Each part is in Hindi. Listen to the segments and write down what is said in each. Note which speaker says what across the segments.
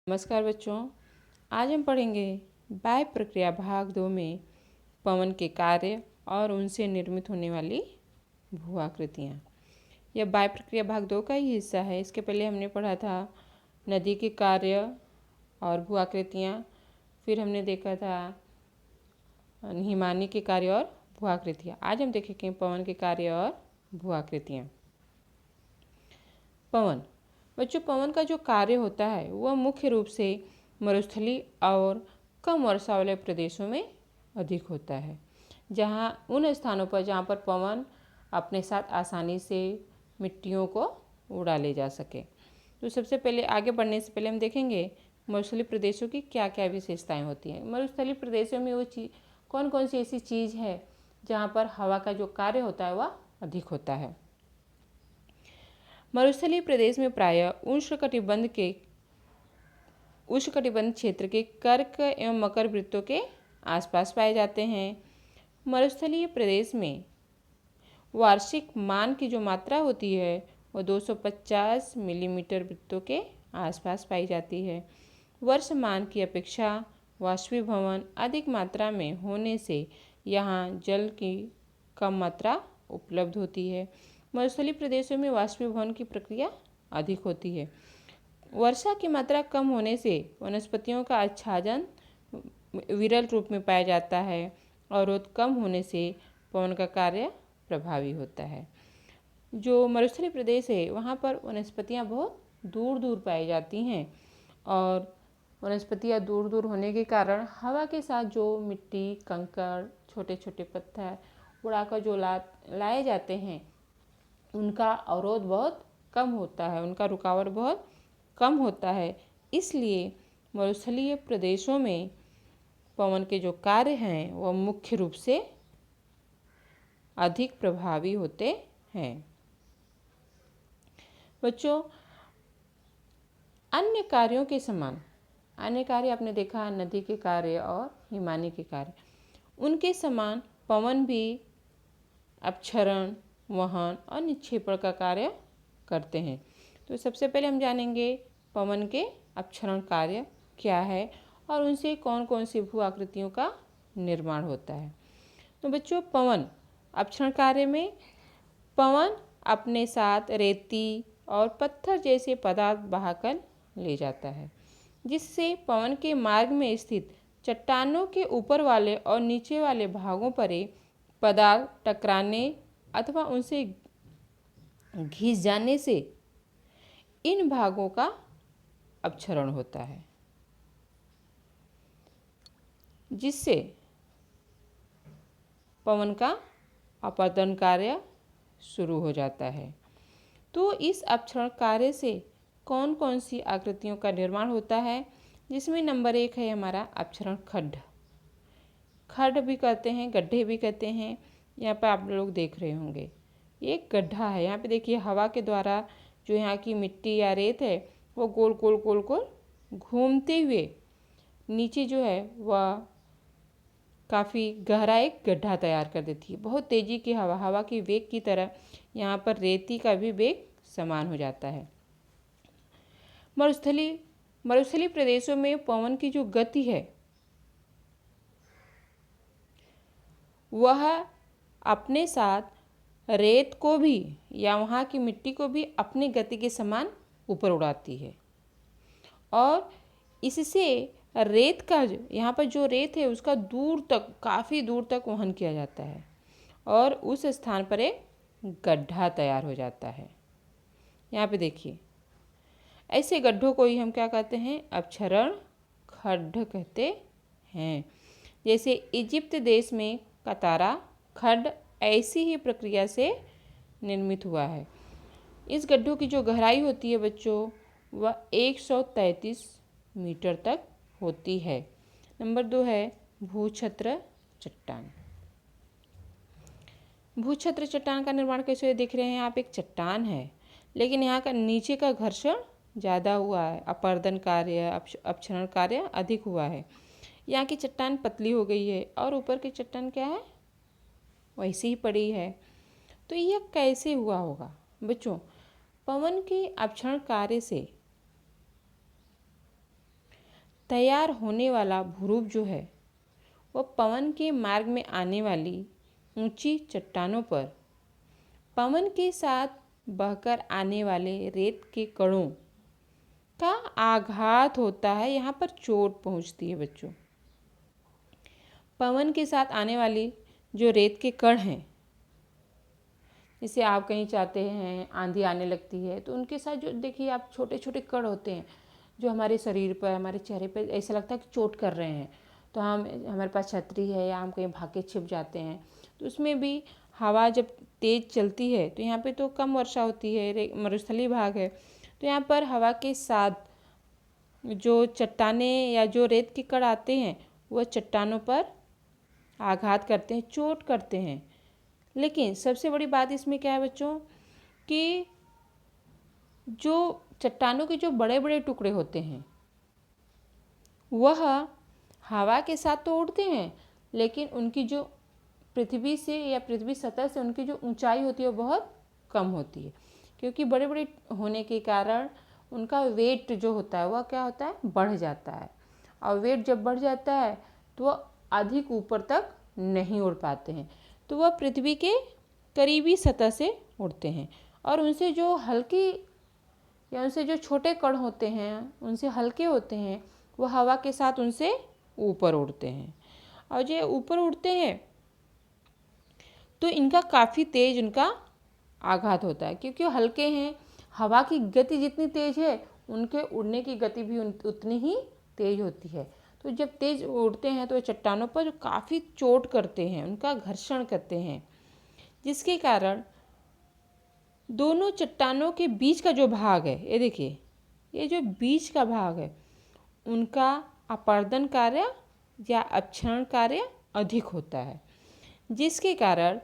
Speaker 1: नमस्कार बच्चों, आज हम पढ़ेंगे बाह्य प्रक्रिया भाग 2 में पवन के कार्य और उनसे निर्मित होने वाली भू आकृतियाँ। यह बाह्य प्रक्रिया भाग 2 का ही हिस्सा है। इसके पहले हमने पढ़ा था नदी के कार्य और भू आकृतियाँ, फिर हमने देखा था हिमानी के कार्य और भू आकृतियाँ। आज हम देखेंगे पवन के कार्य और भू आकृतियाँ। पवन बच्चों, पवन का जो कार्य होता है वह मुख्य रूप से मरुस्थलीय और कम वर्षा वाले प्रदेशों में अधिक होता है, जहाँ उन स्थानों पर जहाँ पर पवन अपने साथ आसानी से मिट्टियों को उड़ा ले जा सके। तो सबसे पहले आगे बढ़ने से पहले हम देखेंगे मरुस्थलीय प्रदेशों की क्या क्या विशेषताएं होती हैं। मरुस्थलीय प्रदेशों में वो चीज़ कौन कौन सी ऐसी चीज़ है जहाँ पर हवा का जो कार्य होता है वह अधिक होता है। मरुस्थलीय प्रदेश में प्रायः उष्णकटिबंध क्षेत्र के कर्क एवं मकर वृत्तों के आसपास पाए जाते हैं। मरुस्थलीय प्रदेश में वार्षिक मान की जो मात्रा होती है वह 250 मिलीमीटर वृत्तों के आसपास पाई जाती है। वर्षमान की अपेक्षा वाष्पीभवन अधिक मात्रा में होने से यहाँ जल की कम मात्रा उपलब्ध होती है। मरुस्थलीय प्रदेशों में वाष्पीभवन की प्रक्रिया अधिक होती है। वर्षा की मात्रा कम होने से वनस्पतियों का आच्छादन विरल रूप में पाया जाता है और रोध कम होने से पवन का कार्य प्रभावी होता है। जो मरुस्थलीय प्रदेश है वहाँ पर वनस्पतियाँ बहुत दूर दूर पाई जाती हैं और वनस्पतियाँ दूर दूर होने के कारण हवा के साथ जो मिट्टी, कंकड़, छोटे छोटे पत्थर उड़ाकर जो लाए जाते हैं उनका अवरोध बहुत कम होता है, उनका रुकावट बहुत कम होता है। इसलिए मरुस्थलीय प्रदेशों में पवन के जो कार्य हैं वह मुख्य रूप से अधिक प्रभावी होते हैं। बच्चों, अन्य कार्यों के समान अन्य कार्य आपने देखा नदी के कार्य और हिमानी के कार्य, उनके समान पवन भी अपक्षरण, वहन और निक्षेपण का कार्य करते हैं। तो सबसे पहले हम जानेंगे पवन के अपक्षरण कार्य क्या है और उनसे कौन कौन सी भू आकृतियों का निर्माण होता है। तो बच्चों, पवन अपक्षरण कार्य में पवन अपने साथ रेती और पत्थर जैसे पदार्थ बहाकर ले जाता है, जिससे पवन के मार्ग में स्थित चट्टानों के ऊपर वाले और नीचे वाले भागों पर पदार्थ टकराने अथवा उनसे घिस जाने से इन भागों का अपक्षरण होता है, जिससे पवन का अपवर्तन कार्य शुरू हो जाता है। तो इस अपक्षरण कार्य से कौन कौन सी आकृतियों का निर्माण होता है, जिसमें नंबर 1 है हमारा अपक्षरण खड्ड। खड्ड भी कहते हैं, गड्ढे भी कहते हैं। यहाँ पर आप लोग देख रहे होंगे एक गड्ढा है। यहाँ पे देखिए हवा के द्वारा जो यहाँ की मिट्टी या रेत है वो गोल गोल गोल गोल घूमते हुए नीचे जो है वह काफ़ी गहरा एक गड्ढा तैयार कर देती है। बहुत तेज़ी की हवा की वेग की तरह यहाँ पर रेती का भी वेग समान हो जाता है। मरुस्थलीय प्रदेशों में पवन की जो गति है वह अपने साथ रेत को भी या वहाँ की मिट्टी को भी अपनी गति के समान ऊपर उड़ाती है और इससे रेत का यहाँ पर जो रेत है उसका काफ़ी दूर तक वहन किया जाता है और उस स्थान पर एक गड्ढा तैयार हो जाता है। यहाँ पे देखिए ऐसे गड्ढों को ही हम क्या कहते हैं, अपक्षरण खड्ड कहते हैं। जैसे इजिप्ट देश में कतारा खड्ड ऐसी ही प्रक्रिया से निर्मित हुआ है। इस गड्ढों की जो गहराई होती है बच्चों वह 133 मीटर तक होती है। नंबर 2 है भूछत्र चट्टान। भूछत्र चट्टान का निर्माण कैसे देख रहे हैं आप, एक चट्टान है लेकिन यहाँ का नीचे का घर्षण ज़्यादा हुआ है, अपवर्तन कार्य अपक्षरण कार्य अधिक हुआ है। यहाँ की चट्टान पतली हो गई है और ऊपर की चट्टान क्या है, वैसे ही पड़ी है। तो यह कैसे हुआ होगा बच्चों, पवन के अपक्षरण कार्य से तैयार होने वाला भूरूप जो है वह पवन के मार्ग में आने वाली ऊंची चट्टानों पर पवन के साथ बहकर आने वाले रेत के कणों का आघात होता है। यहाँ पर चोट पहुँचती है बच्चों। पवन के साथ आने वाली जो रेत के कण हैं, जैसे आप कहीं जाते हैं, आंधी आने लगती है, तो उनके साथ जो देखिए आप छोटे छोटे कण होते हैं जो हमारे शरीर पर, हमारे चेहरे पर ऐसा लगता है कि चोट कर रहे हैं। तो हमारे पास छतरी है या हम कहीं भाग के छिप जाते हैं, तो उसमें भी हवा जब तेज़ चलती है तो यहाँ पे तो कम वर्षा होती है, मरुस्थलीय भाग है, तो यहाँ पर हवा के साथ जो चट्टानें या जो रेत के कण आते हैं वह चट्टानों पर आघात करते हैं, चोट करते हैं। लेकिन सबसे बड़ी बात इसमें क्या है बच्चों कि जो चट्टानों के जो बड़े बड़े टुकड़े होते हैं वह हवा के साथ तो उड़ते हैं, लेकिन उनकी जो पृथ्वी से या पृथ्वी सतह से उनकी जो ऊंचाई होती है वो बहुत कम होती है, क्योंकि बड़े बड़े होने के कारण उनका वेट जो होता है वह क्या होता है, बढ़ जाता है। और वेट जब बढ़ जाता है तो वह अधिक ऊपर तक नहीं उड़ पाते हैं, तो वह पृथ्वी के करीबी सतह से उड़ते हैं। और उनसे जो हल्की या उनसे जो छोटे कण होते हैं, उनसे हल्के होते हैं, वो हवा के साथ उनसे ऊपर उड़ते हैं। और जो ऊपर उड़ते हैं तो इनका काफ़ी तेज उनका आघात होता है, क्योंकि वो हल्के हैं। हवा की गति जितनी तेज है उनके उड़ने की गति भी उतनी ही तेज होती है। तो जब तेज उड़ते हैं तो चट्टानों पर काफ़ी चोट करते हैं, उनका घर्षण करते हैं, जिसके कारण दोनों चट्टानों के बीच का जो भाग है, ये देखिए, ये जो बीच का भाग है उनका अपरदन कार्य या अपक्षरण कार्य अधिक होता है, जिसके कारण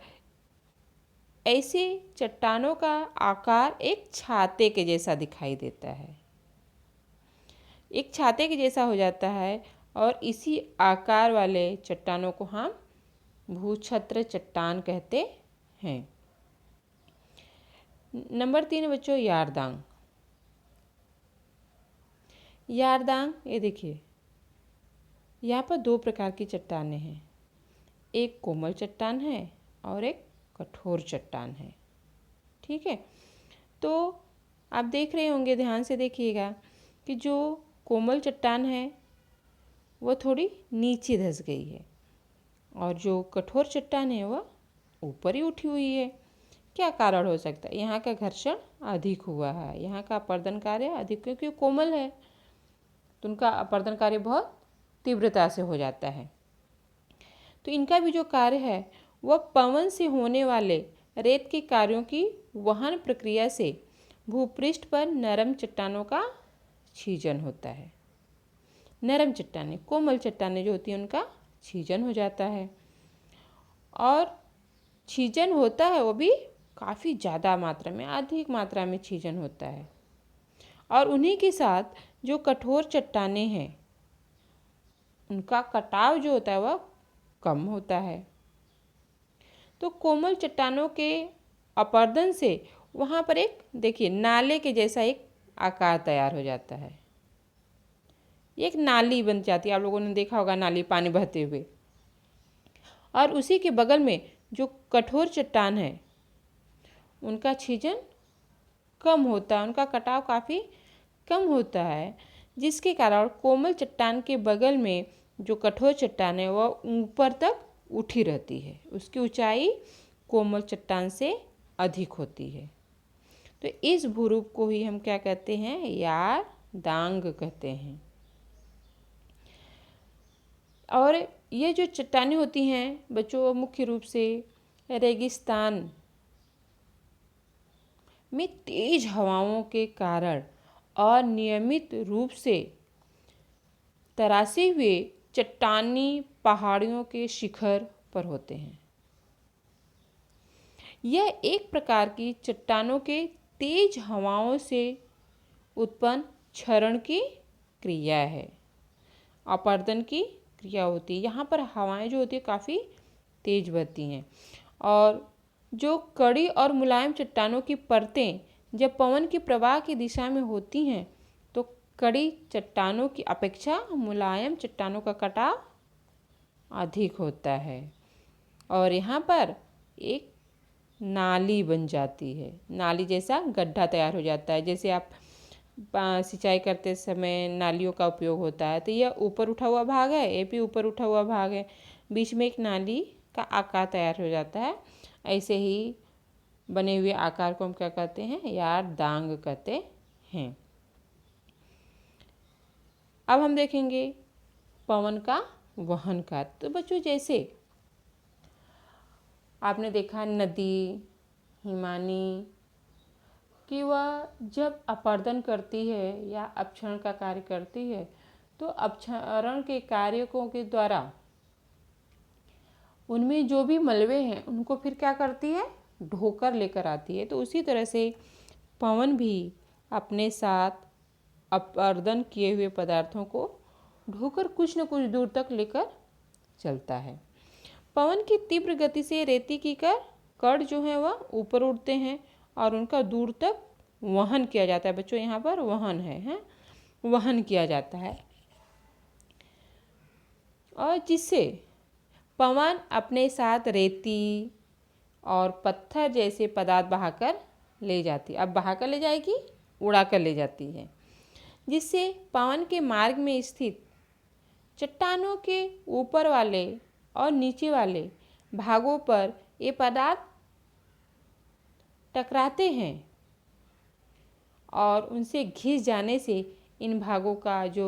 Speaker 1: ऐसे चट्टानों का आकार एक छाते के जैसा दिखाई देता है, एक छाते के जैसा हो जाता है। और इसी आकार वाले चट्टानों को हम भूछत्र चट्टान कहते हैं। नंबर 3 बच्चों, यारदांग। यारदांग, ये देखिए, यहाँ पर 2 प्रकार की चट्टानें हैं, एक कोमल चट्टान है और एक कठोर चट्टान है। ठीक है, तो आप देख रहे होंगे, ध्यान से देखिएगा कि जो कोमल चट्टान है वह थोड़ी नीचे धंस गई है और जो कठोर चट्टान है वह ऊपर ही उठी हुई है। क्या कारण हो सकता है? यहाँ का घर्षण अधिक हुआ है, यहाँ का अपरदन कार्य अधिक, क्योंकि कोमल है तो उनका अपरदन कार्य बहुत तीव्रता से हो जाता है। तो इनका भी जो कार्य है वह पवन से होने वाले रेत के कार्यों की वहन प्रक्रिया से भूपृष्ठ पर नरम चट्टानों का छीजन होता है। नरम चट्टानें, कोमल चट्टानें जो होती हैं उनका छीजन हो जाता है, और छीजन होता है वो भी काफ़ी ज़्यादा मात्रा में, अधिक मात्रा में छीजन होता है। और उन्हीं के साथ जो कठोर चट्टानें हैं उनका कटाव जो होता है वह कम होता है। तो कोमल चट्टानों के अपरदन से वहाँ पर एक देखिए नाले के जैसा एक आकार तैयार हो जाता है, एक नाली बन जाती है, आप लोगों ने देखा होगा नाली, पानी बहते हुए। और उसी के बगल में जो कठोर चट्टान है उनका छीजन कम होता है, उनका कटाव काफ़ी कम होता है, जिसके कारण कोमल चट्टान के बगल में जो कठोर चट्टान है वह ऊपर तक उठी रहती है, उसकी ऊंचाई कोमल चट्टान से अधिक होती है। तो इस भूरूप को ही हम क्या कहते हैं? यारदांग कहते हैं। और ये जो चट्टानें होती हैं बच्चों, मुख्य रूप से रेगिस्तान में तेज हवाओं के कारण अनियमित रूप से तरासे हुए चट्टानी पहाड़ियों के शिखर पर होते हैं। यह एक प्रकार की चट्टानों के तेज हवाओं से उत्पन्न क्षरण की क्रिया है, अपरदन की क्रिया होती है। यहाँ पर हवाएं जो होती है काफ़ी तेज बहती हैं, और जो कड़ी और मुलायम चट्टानों की परतें जब पवन के प्रवाह की दिशा में होती हैं तो कड़ी चट्टानों की अपेक्षा मुलायम चट्टानों का कटाव अधिक होता है और यहाँ पर एक नाली बन जाती है, नाली जैसा गड्ढा तैयार हो जाता है। जैसे आप सिंचाई करते समय नालियों का उपयोग होता है, तो यह ऊपर उठा हुआ भाग है, ये भी ऊपर उठा हुआ भाग है, बीच में एक नाली का आकार तैयार हो जाता है। ऐसे ही बने हुए आकार को हम क्या कहते हैं, यार दांग कहते हैं। अब हम देखेंगे पवन का वहन कार्य। तो बच्चों, जैसे आपने देखा नदी, हिमानी कि वह जब अपरदन करती है या अपक्षरण का कार्य करती है, तो अपक्षरण के कार्यों के द्वारा उनमें जो भी मलबे हैं उनको फिर क्या करती है, ढोकर लेकर आती है। तो उसी तरह से पवन भी अपने साथ अपरदन किए हुए पदार्थों को ढोकर कुछ न कुछ दूर तक लेकर चलता है। पवन की तीव्र गति से रेती की कण जो है वह ऊपर उड़ते हैं और उनका दूर तक वहन किया जाता है। बच्चों, यहाँ पर वहन है, वहन किया जाता है, और जिससे पवन अपने साथ रेती और पत्थर जैसे पदार्थ बहाकर ले जाती है। अब बहाकर ले जाएगी, उड़ाकर ले जाती है, जिससे पवन के मार्ग में स्थित चट्टानों के ऊपर वाले और नीचे वाले भागों पर ये पदार्थ टकराते हैं और उनसे घिस जाने से इन भागों का जो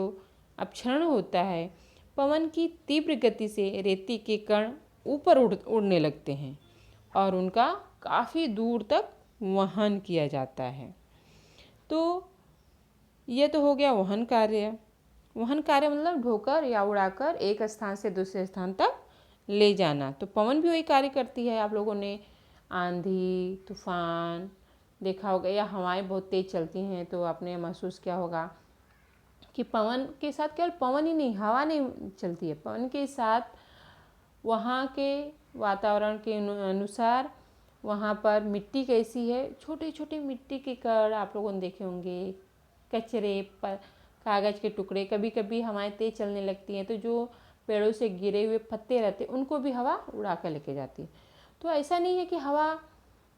Speaker 1: अपक्षरण होता है, पवन की तीव्र गति से रेती के कण ऊपर उड़ने लगते हैं और उनका काफ़ी दूर तक वहन किया जाता है। तो यह तो हो गया वहन कार्य। वहन कार्य मतलब ढोकर या उड़ाकर एक स्थान से दूसरे स्थान तक ले जाना। तो पवन भी वही कार्य करती है। आप लोगों ने आंधी, तूफान देखा होगा, या हवाएं बहुत तेज़ चलती हैं तो आपने महसूस किया होगा कि पवन के साथ केवल पवन ही नहीं, हवा नहीं चलती है, पवन के साथ वहाँ के वातावरण के अनुसार वहाँ पर मिट्टी कैसी है, छोटे छोटे मिट्टी के कण आप लोगों ने देखे होंगे, कचरे पर कागज़ के टुकड़े, कभी कभी हवाएं तेज़ चलने लगती हैं तो जो पेड़ों से गिरे हुए पत्ते रहते उनको भी हवा उड़ा कर लेके जाती है। तो ऐसा नहीं है कि हवा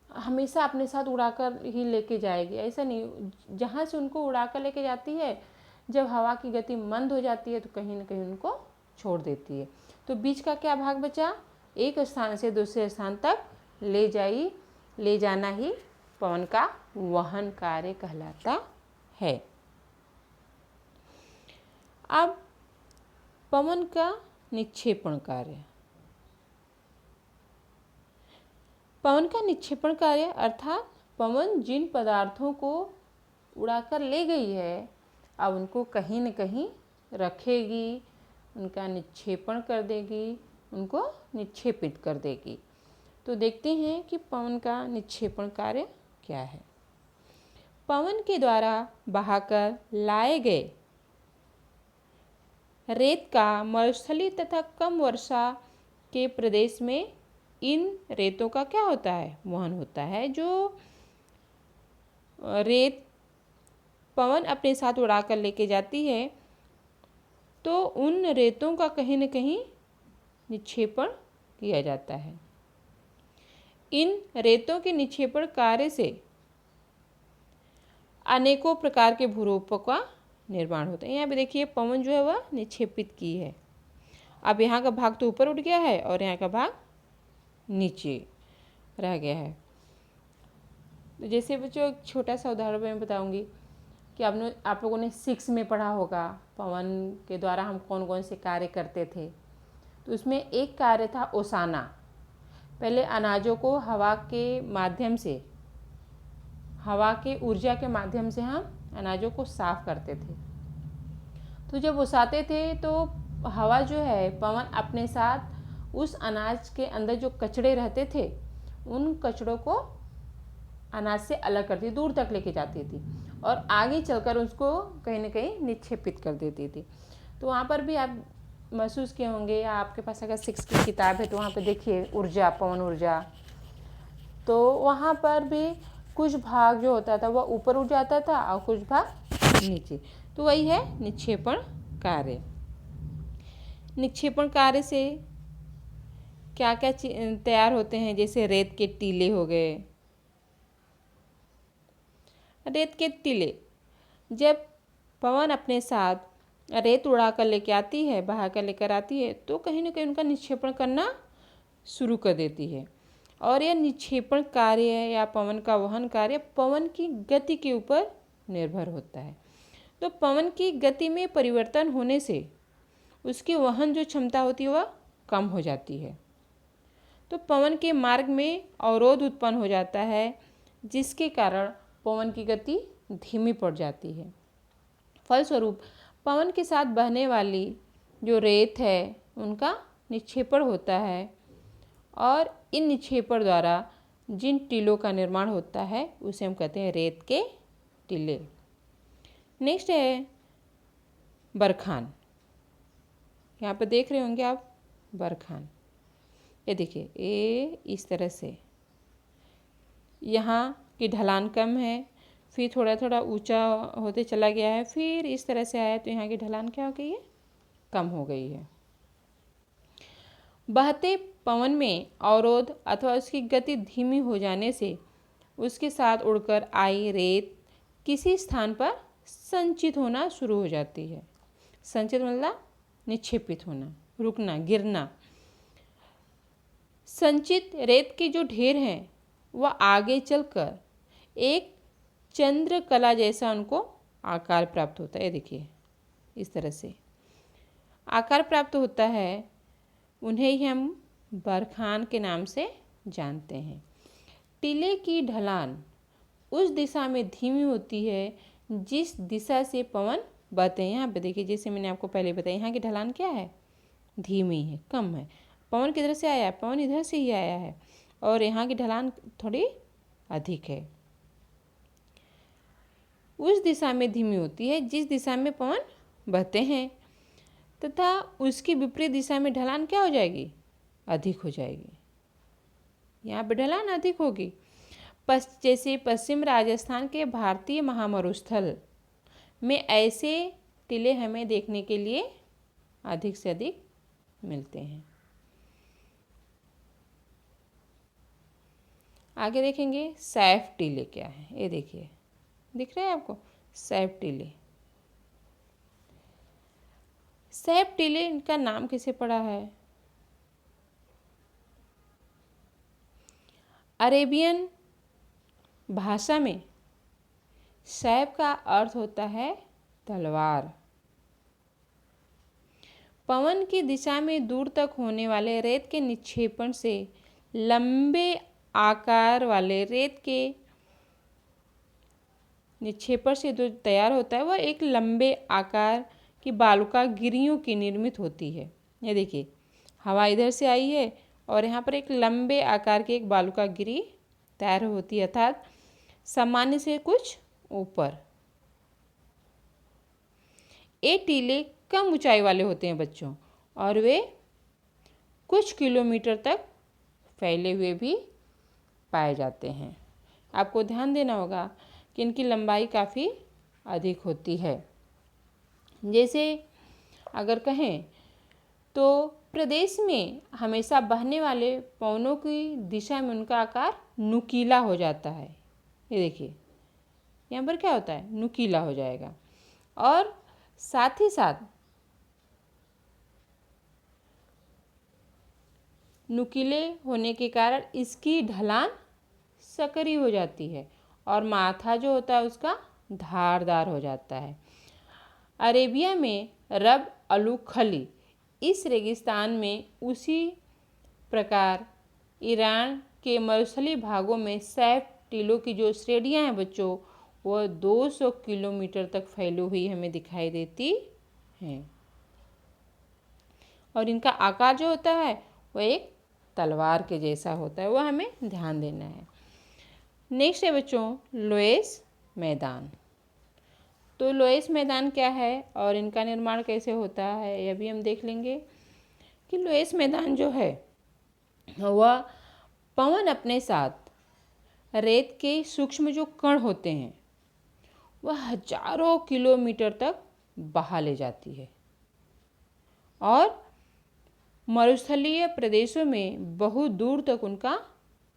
Speaker 1: हमेशा अपने साथ उड़ाकर ही लेके जाएगी, ऐसा नहीं। जहाँ से उनको उड़ाकर लेके जाती है, जब हवा की गति मंद हो जाती है तो कहीं ना कहीं उनको छोड़ देती है। तो बीच का क्या भाग बचा, एक स्थान से दूसरे स्थान तक ले जाना ही पवन का वहन कार्य कहलाता है। अब पवन का निक्षेपण कार्य। पवन का निक्षेपण कार्य अर्थात पवन जिन पदार्थों को उड़ाकर ले गई है, अब उनको कहीं न कहीं रखेगी, उनका निक्षेपण कर देगी, उनको निक्षेपित कर देगी। तो देखते हैं कि पवन का निक्षेपण कार्य क्या है। पवन के द्वारा बहाकर लाए गए रेत का मरुस्थलीय तथा कम वर्षा के प्रदेश में इन रेतों का क्या होता है, वहन होता है। जो रेत पवन अपने साथ उड़ाकर लेके जाती है तो उन रेतों का कहीं न कहीं निक्षेपण किया जाता है। इन रेतों के निक्षेपण कार्य से अनेकों प्रकार के भूरूपों का निर्माण होता है। यहाँ पे देखिए पवन जो है वह निक्षेपित की है। अब यहाँ का भाग तो ऊपर उठ गया है और यहाँ का भाग नीचे रह गया है। तो जैसे बच्चों एक छोटा सा उदाहरण मैं बताऊंगी कि आप लोगों ने 6 में पढ़ा होगा पवन के द्वारा हम कौन कौन से कार्य करते थे। तो उसमें एक कार्य था ओसाना। पहले अनाजों को हवा के माध्यम से, हवा के ऊर्जा के माध्यम से हम अनाजों को साफ करते थे। तो जब ओसाते थे तो हवा जो है, पवन अपने साथ उस अनाज के अंदर जो कचड़े रहते थे उन कचड़ों को अनाज से अलग करती, दूर तक लेके जाती थी और आगे चलकर उसको कहीं ना कहीं निक्षेपित कर देती थी। तो वहाँ पर भी आप महसूस किए होंगे, या आपके पास अगर 6 की किताब है तो वहाँ पे देखिए ऊर्जा, पवन ऊर्जा। तो वहाँ पर भी कुछ भाग जो होता था वह ऊपर उठ जाता था और कुछ भाग नीचे। तो वही है निक्षेपण कार्य। निक्षेपण कार्य से क्या क्या तैयार होते हैं, जैसे रेत के टीले हो गए। रेत के टीले जब पवन अपने साथ रेत उड़ा कर लेके आती है, बहा कर लेकर आती है, तो कहीं ना कहीं उनका निक्षेपण करना शुरू कर देती है। और यह निक्षेपण कार्य या पवन का वहन कार्य पवन की गति के ऊपर निर्भर होता है। तो पवन की गति में परिवर्तन होने से उसकी वहन जो क्षमता होती है वह कम हो जाती है। तो पवन के मार्ग में अवरोध उत्पन्न हो जाता है, जिसके कारण पवन की गति धीमी पड़ जाती है। फलस्वरूप पवन के साथ बहने वाली जो रेत है उनका निक्षेपण होता है, और इन निक्षेपण द्वारा जिन टीलों का निर्माण होता है उसे हम कहते हैं रेत के टीले। नेक्स्ट है बरखान। यहाँ पर देख रहे होंगे आप बरखान। ये देखिए, ये इस तरह से यहाँ की ढलान कम है, फिर थोड़ा थोड़ा ऊंचा होते चला गया है, फिर इस तरह से आया तो यहाँ की ढलान क्या हो गई है, कम हो गई है। बहते पवन में अवरोध अथवा उसकी गति धीमी हो जाने से उसके साथ उड़कर आई रेत किसी स्थान पर संचित होना शुरू हो जाती है। संचित मतलब निक्षेपित होना, रुकना, गिरना। संचित रेत के जो ढेर हैं वह आगे चलकर एक चंद्रकला जैसा उनको आकार प्राप्त होता है। देखिए, इस तरह से आकार प्राप्त होता है। उन्हें ही हम बरखान के नाम से जानते हैं। टीले की ढलान उस दिशा में धीमी होती है जिस दिशा से पवन बहते हैं। यहाँ पे देखिए, जैसे मैंने आपको पहले बताया, यहाँ की ढलान क्या है, धीमी है, कम है। पवन किधर से आया है, पवन इधर से ही आया है, और यहाँ की ढलान थोड़ी अधिक है। उस दिशा में धीमी होती है जिस दिशा में पवन बहते हैं, तथा उसकी विपरीत दिशा में ढलान क्या हो जाएगी, अधिक हो जाएगी। यहाँ पे ढलान अधिक होगी। जैसे पश्चिम राजस्थान के भारतीय महामरुस्थल में ऐसे टीले हमें देखने के लिए अधिक से अधिक मिलते हैं। आगे देखेंगे सैफ टीले क्या है। ये देखिए, दिख रहा है आपको, सैफ टीले। सैफ टीले, इनका नाम किसे पड़ा है? अरेबियन भाषा में सैफ का अर्थ होता है तलवार। पवन की दिशा में दूर तक होने वाले रेत के निक्षेपण से लंबे आकार वाले रेत के निक्षेपण से जो तैयार होता है वह एक लंबे आकार की बालुका गिरियों की निर्मित होती है। ये देखिए, हवा इधर से आई है और यहाँ पर एक लंबे आकार की एक बालुका गिरी तैयार होती है, अर्थात सामान्य से कुछ ऊपर। ये टीले कम ऊंचाई वाले होते हैं बच्चों, और वे कुछ किलोमीटर तक फैले हुए भी पाए जाते हैं। आपको ध्यान देना होगा कि इनकी लंबाई काफ़ी अधिक होती है। जैसे अगर कहें तो प्रदेश में हमेशा बहने वाले पवनों की दिशा में उनका आकार नुकीला हो जाता है। ये देखिए, यहाँ पर क्या होता है, नुकीला हो जाएगा। और साथ ही साथ नुकीले होने के कारण इसकी ढलान सकरी हो जाती है और माथा जो होता है उसका धारदार हो जाता है। अरेबिया में रब अलू खली, इस रेगिस्तान में उसी प्रकार ईरान के मरुस्थलीय भागों में सैफ टीलों की जो श्रेणियाँ हैं बच्चों, वह 200 किलोमीटर तक फैली हुई हमें दिखाई देती हैं। और इनका आकार जो होता है वह एक तलवार के जैसा होता है, वह हमें ध्यान देना है। नेक्स्ट है बच्चों लोएस मैदान। तो लोएस मैदान क्या है और इनका निर्माण कैसे होता है, यह भी हम देख लेंगे। कि लोएस मैदान जो है वह पवन अपने साथ रेत के सूक्ष्म जो कण होते हैं वह हजारों किलोमीटर तक बहा ले जाती है। और मरुस्थलीय प्रदेशों में बहुत दूर तक उनका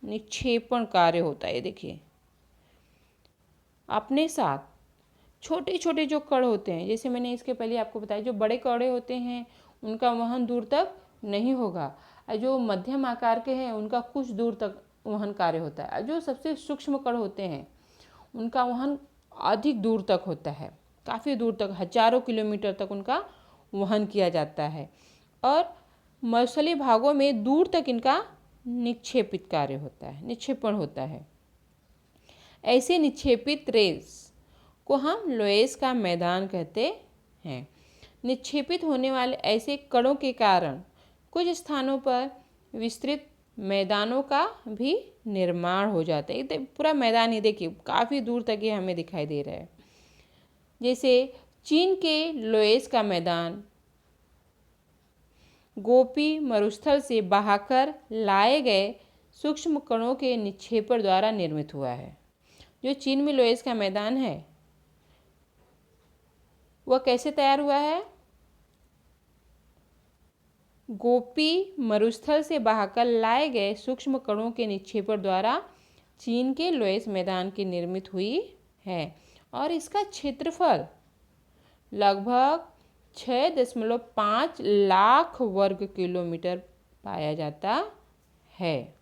Speaker 1: निक्षेपण कार्य होता है। देखिए, अपने साथ छोटे छोटे जो कण होते हैं, जैसे मैंने इसके पहले आपको बताया, जो बड़े कण होते हैं उनका वहन दूर तक नहीं होगा, और जो मध्यम आकार के हैं उनका कुछ दूर तक वहन कार्य होता है। जो सबसे सूक्ष्म कण होते हैं उनका वहन अधिक दूर तक होता है, काफ़ी दूर तक, हजारों किलोमीटर तक उनका वहन किया जाता है। और मरुस्थलीय भागों में दूर तक इनका निक्षेपित कार्य होता है, निक्षेपण होता है। ऐसे निक्षेपित रेस को हम लोएस का मैदान कहते हैं। निक्षेपित होने वाले ऐसे कणों के कारण कुछ स्थानों पर विस्तृत मैदानों का भी निर्माण हो जाता है। तो पूरा मैदान ही देखिए, काफ़ी दूर तक ये हमें दिखाई दे रहा है। जैसे चीन के लोएस का मैदान गोपी मरुस्थल से बहाकर लाए गए सूक्ष्म कणों के निक्षेपण द्वारा निर्मित हुआ है। जो चीन में लोएस का मैदान है वह कैसे तैयार हुआ है? गोपी मरुस्थल से बहाकर लाए गए सूक्ष्म कणों के निक्षेपण द्वारा चीन के लोएस मैदान की निर्मित हुई है। और इसका क्षेत्रफल लगभग 6.5 लाख वर्ग किलोमीटर पाया जाता है।